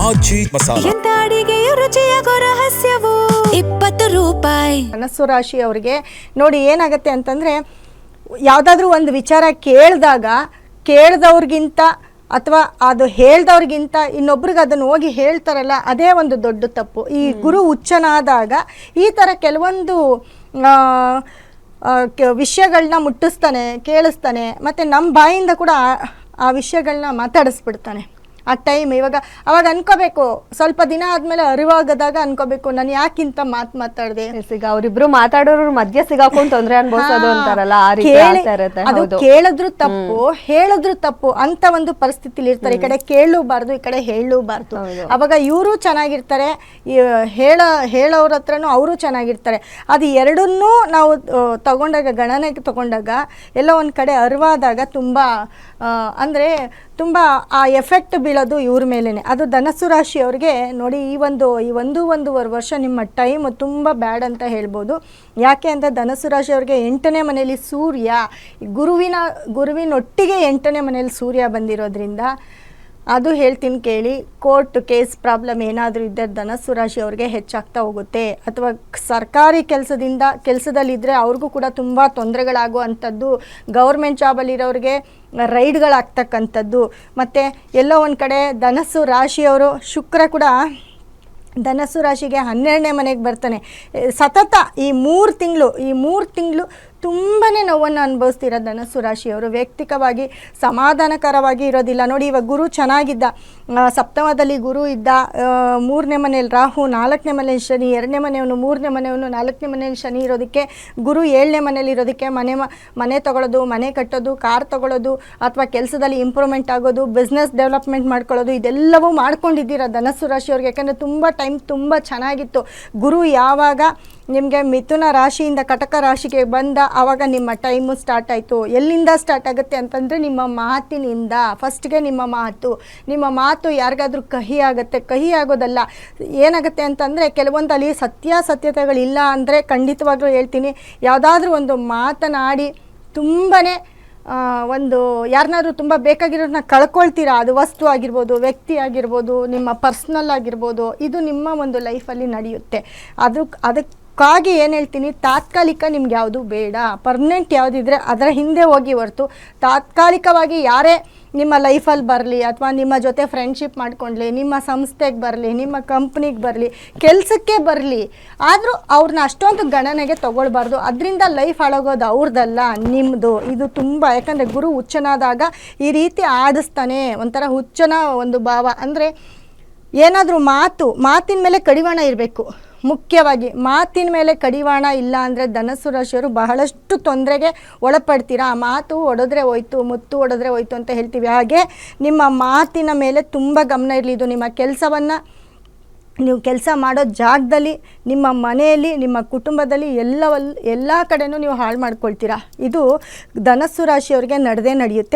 ಆಚಿ ಮಸಾಲ. ಎಂತ ಅಡಿಗೆಯ ರುಚಿಯಾಗೋ ರಹಸ್ಯವು 20 ರೂಪಾಯಿ. ಧನಸ್ಸು ರಾಶಿ ಅವರಿಗೆ ನೋಡಿ ಏನಾಗುತ್ತೆ ಅಂತಂದರೆ, ಯಾವುದಾದ್ರೂ ಒಂದು ವಿಚಾರ ಕೇಳ್ದವ್ರಿಗಿಂತ ಅಥವಾ ಅದು ಹೇಳ್ದವ್ರಿಗಿಂತ ಇನ್ನೊಬ್ರಿಗೆ ಅದನ್ನು ಹೋಗಿ ಹೇಳ್ತಾರಲ್ಲ, ಅದೇ ಒಂದು ದೊಡ್ಡ ತಪ್ಪು. ಈ ಗುರು ಉಚ್ಚನಾದಾಗ ಈ ಥರ ಕೆಲವೊಂದು ವಿಷಯಗಳನ್ನ ಮುಟ್ಟಿಸ್ತಾನೆ, ಕೇಳಿಸ್ತಾನೆ, ಮತ್ತು ನಮ್ಮ ಬಾಯಿಂದ ಕೂಡ ಆ ವಿಷಯಗಳನ್ನ ಮಾತಾಡಿಸ್ಬಿಡ್ತಾನೆ. ಆ ಟೈಮ್ ಅವಾಗ ಅನ್ಕೋಬೇಕು, ಸ್ವಲ್ಪ ದಿನ ಆದಮೇಲೆ ಅರಿವಾಗದಾಗ ಅನ್ಕೋಬೇಕು, ನಾನು ಯಾಕಿಂತ ಮಾತಾಡಿದೆ. ಈಗ ಅವರಿಬ್ರು ಮಾತಾಡೋರು ಮಧ್ಯ ಸಿಗಾಕೊಂಡು ತೊಂದರೆ ಅನ್ಭವಿಸೋದು ಅಂತಾರಲ್ಲ, ಆ ರೀತಿ ಆಗ್ತಾ ಇರುತ್ತೆ. ಅದು ಕೇಳಿದ್ರು ತಪ್ಪು, ಹೇಳಿದ್ರು ತಪ್ಪು ಅಂತ ಒಂದು ಪರಿಸ್ಥಿತಿಲಿ ಇರ್ತಾರೆ. ಈ ಕಡೆ ಕೇಳಲೂಬಾರ್ದು, ಈ ಕಡೆ ಹೇಳಲೂಬಾರ್ದು. ಅವಾಗ ಇವರು ಚೆನ್ನಾಗಿರ್ತಾರೆ, ಹೇಳೋರ ಹತ್ರನೂ ಅವರು ಚೆನ್ನಾಗಿರ್ತಾರೆ. ಅದು ಎರಡನ್ನೂ ನಾವು ತಗೊಂಡಾಗ, ಗಣನೆಗೆ ತಗೊಂಡಾಗ ಎಲ್ಲ ಒಂದು ಕಡೆ ಅರಿವಾದಾಗ ಅಂದರೆ ತುಂಬ ಆ ಎಫೆಕ್ಟ್ ಬೀಳೋದು ಇವ್ರ ಮೇಲೇ. ಅದು ಧನಸ್ಸು ರಾಶಿಯವ್ರಿಗೆ ನೋಡಿ, ಈ ಒಂದೂವರೆ ವರ್ಷ ನಿಮ್ಮ ಟೈಮ್ ತುಂಬ ಬ್ಯಾಡ್ ಅಂತ ಹೇಳ್ಬೋದು. ಯಾಕೆ ಅಂತ ಧನಸ್ಸು ರಾಶಿಯವ್ರಿಗೆ 8ನೇ ಮನೆಯಲ್ಲಿ ಸೂರ್ಯ, ಗುರುವಿನೊಟ್ಟಿಗೆ 8ನೇ ಮನೆಯಲ್ಲಿ ಸೂರ್ಯ ಬಂದಿರೋದ್ರಿಂದ ಅದು ಹೇಳ್ತೀನಿ ಕೇಳಿ. ಕೋರ್ಟ್ ಕೇಸ್ ಪ್ರಾಬ್ಲಮ್ ಏನಾದರೂ ಇದ್ದರೆ ಧನಸ್ಸು ರಾಶಿ ಅವ್ರಿಗೆ ಹೆಚ್ಚಾಗ್ತಾ ಹೋಗುತ್ತೆ. ಅಥವಾ ಸರ್ಕಾರಿ ಕೆಲಸದಲ್ಲಿದ್ದರೆ ಅವ್ರಿಗೂ ಕೂಡ ತುಂಬ ತೊಂದರೆಗಳಾಗುವಂಥದ್ದು, ಗೌರ್ಮೆಂಟ್ ಜಾಬಲ್ಲಿರೋರಿಗೆ ರೈಡ್ಗಳಾಗ್ತಕ್ಕಂಥದ್ದು. ಮತ್ತು ಎಲ್ಲೋ ಒಂದು ಕಡೆ ಧನಸ್ಸು ರಾಶಿಯವರು, ಶುಕ್ರ ಕೂಡ ಧನಸ್ಸು ರಾಶಿಗೆ 12ನೇ ಮನೆಗೆ ಬರ್ತಾನೆ. ಸತತ ಈ 3 ತಿಂಗಳು ತುಂಬಾ ನೋವನ್ನು ಅನುಭವಿಸ್ತೀರ ಧನಸ್ಸು ರಾಶಿಯವರು. ವೈಯಕ್ತಿಕವಾಗಿ ಸಮಾಧಾನಕರವಾಗಿ ಇರೋದಿಲ್ಲ. ನೋಡಿ, ಇವಾಗ ಗುರು ಚೆನ್ನಾಗಿದ್ದ, ಸಪ್ತಮದಲ್ಲಿ ಗುರು ಇದ್ದ, 3ನೇ ಮನೆಯಲ್ಲಿ ರಾಹು, 4ನೇ ಮನೆಯಲ್ಲಿ ಶನಿ, 2ನೇ ಮನೆಯವನು, 3ನೇ ಮನೆಯವನು, 4ನೇ ಮನೆಯಲ್ಲಿ ಶನಿ ಇರೋದಕ್ಕೆ, ಗುರು 7ನೇ ಮನೇಲಿ ಇರೋದಕ್ಕೆ ಮನೆ ತೊಗೊಳ್ಳೋದು, ಮನೆ ಕಟ್ಟೋದು, ಕಾರ್ ತೊಗೊಳ್ಳೋದು, ಅಥವಾ ಕೆಲಸದಲ್ಲಿ ಇಂಪ್ರೂವ್ಮೆಂಟ್ ಆಗೋದು, ಬಿಸ್ನೆಸ್ ಡೆವಲಪ್ಮೆಂಟ್ ಮಾಡ್ಕೊಳ್ಳೋದು, ಇದೆಲ್ಲವೂ ಮಾಡ್ಕೊಂಡಿದ್ದೀರ ಧನಸ್ಸು ರಾಶಿಯವ್ರಿಗೆ. ಯಾಕಂದರೆ ತುಂಬ ಚೆನ್ನಾಗಿತ್ತು. ಗುರು ಯಾವಾಗ ನಿಮಗೆ ಮಿಥುನ ರಾಶಿಯಿಂದ ಕಟಕ ರಾಶಿಗೆ ಬಂದ, ಆವಾಗ ನಿಮ್ಮ ಟೈಮು ಸ್ಟಾರ್ಟ್ ಆಯಿತು. ಎಲ್ಲಿಂದ ಸ್ಟಾರ್ಟ್ ಆಗುತ್ತೆ ಅಂತಂದರೆ ನಿಮ್ಮ ಮಾತಿನಿಂದ. ಫಸ್ಟ್ಗೆ ನಿಮ್ಮ ಮಾತು ಯಾರಿಗಾದ್ರೂ ಕಹಿ ಆಗೋದಲ್ಲ. ಏನಾಗುತ್ತೆ ಅಂತಂದರೆ, ಕೆಲವೊಂದಲ್ಲಿ ಸತ್ಯತೆಗಳಿಲ್ಲ ಅಂದರೆ ಖಂಡಿತವಾಗ್ಲೂ ಹೇಳ್ತೀನಿ, ಯಾವುದಾದ್ರೂ ಒಂದು ಮಾತನಾಡಿ ತುಂಬಾ ಯಾರನ್ನಾದ್ರೂ ತುಂಬ ಬೇಕಾಗಿರೋದನ್ನ ಕಳ್ಕೊಳ್ತೀರಾ. ಅದು ವಸ್ತು ಆಗಿರ್ಬೋದು, ವ್ಯಕ್ತಿ ಆಗಿರ್ಬೋದು, ನಿಮ್ಮ ಪರ್ಸ್ನಲ್ ಆಗಿರ್ಬೋದು. ಇದು ನಿಮ್ಮ ಒಂದು ಲೈಫಲ್ಲಿ ನಡೆಯುತ್ತೆ. ಅದಕ್ಕಾಗಿ ಏನು ಹೇಳ್ತೀನಿ, ತಾತ್ಕಾಲಿಕ ನಿಮ್ಗೆ ಯಾವುದು ಬೇಡ, ಪರ್ಮನೆಂಟ್ ಯಾವುದಿದ್ರೆ ಅದರ ಹಿಂದೆ ಹೋಗಿ ಹೊರತು ತಾತ್ಕಾಲಿಕವಾಗಿ ಯಾರೇ ನಿಮ್ಮ ಲೈಫಲ್ಲಿ ಬರಲಿ, ಅಥವಾ ನಿಮ್ಮ ಜೊತೆ ಫ್ರೆಂಡ್ಶಿಪ್ ಮಾಡ್ಕೊಳ್ಳಿ, ನಿಮ್ಮ ಸಂಸ್ಥೆಗೆ ಬರಲಿ, ನಿಮ್ಮ ಕಂಪ್ನಿಗೆ ಬರಲಿ, ಕೆಲಸಕ್ಕೆ ಬರಲಿ, ಆದರೂ ಅವ್ರನ್ನ ಅಷ್ಟೊಂದು ಗಣನೆಗೆ ತೊಗೊಳ್ಬಾರ್ದು. ಅದರಿಂದ ಲೈಫ್ ಹಾಳಾಗೋದು ಅವ್ರದ್ದಲ್ಲ, ನಿಮ್ಮದು. ಇದು ತುಂಬ, ಯಾಕಂದರೆ ಗುರು ಹುಚ್ಚನಾದಾಗ ಈ ರೀತಿ ಆಡಿಸ್ತಾನೆ. ಒಂಥರ ಹುಚ್ಚನ ಒಂದು ಭಾವ. ಅಂದರೆ ಏನಾದರೂ ಮಾತಿನ ಮೇಲೆ ಕಡಿವಾಣ ಇರಬೇಕು. ಮುಖ್ಯವಾಗಿ ಮಾತಿನ ಮೇಲೆ ಕಡಿವಾಣ ಇಲ್ಲ ಅಂದರೆ ಧನಸ್ಸು ರಾಶಿಯವರು ಬಹಳಷ್ಟು ತೊಂದರೆಗೆ ಒಳಪಡ್ತೀರಾ. ಮಾತು ಒಡೆದ್ರೆ ಹೋಯ್ತು, ಮುತ್ತು ಒಡೆದ್ರೆ ಹೋಯ್ತು ಅಂತ ಹೇಳ್ತೀವಿ. ಹಾಗೆ ನಿಮ್ಮ ಮಾತಿನ ಮೇಲೆ ತುಂಬ ಗಮನ ಇರಲಿ. ಇದು ನಿಮ್ಮ ನೀವು ಕೆಲಸ ಮಾಡೋ ಜಾಗದಲ್ಲಿ, ನಿಮ್ಮ ಮನೆಯಲ್ಲಿ, ನಿಮ್ಮ ಕುಟುಂಬದಲ್ಲಿ ಎಲ್ಲ ಕಡೆನೂ ನೀವು ಹಾಳು ಮಾಡ್ಕೊಳ್ತೀರಾ. ಇದು ಧನಸ್ಸು ರಾಶಿಯವರಿಗೆ ನಡೆಯುತ್ತೆ.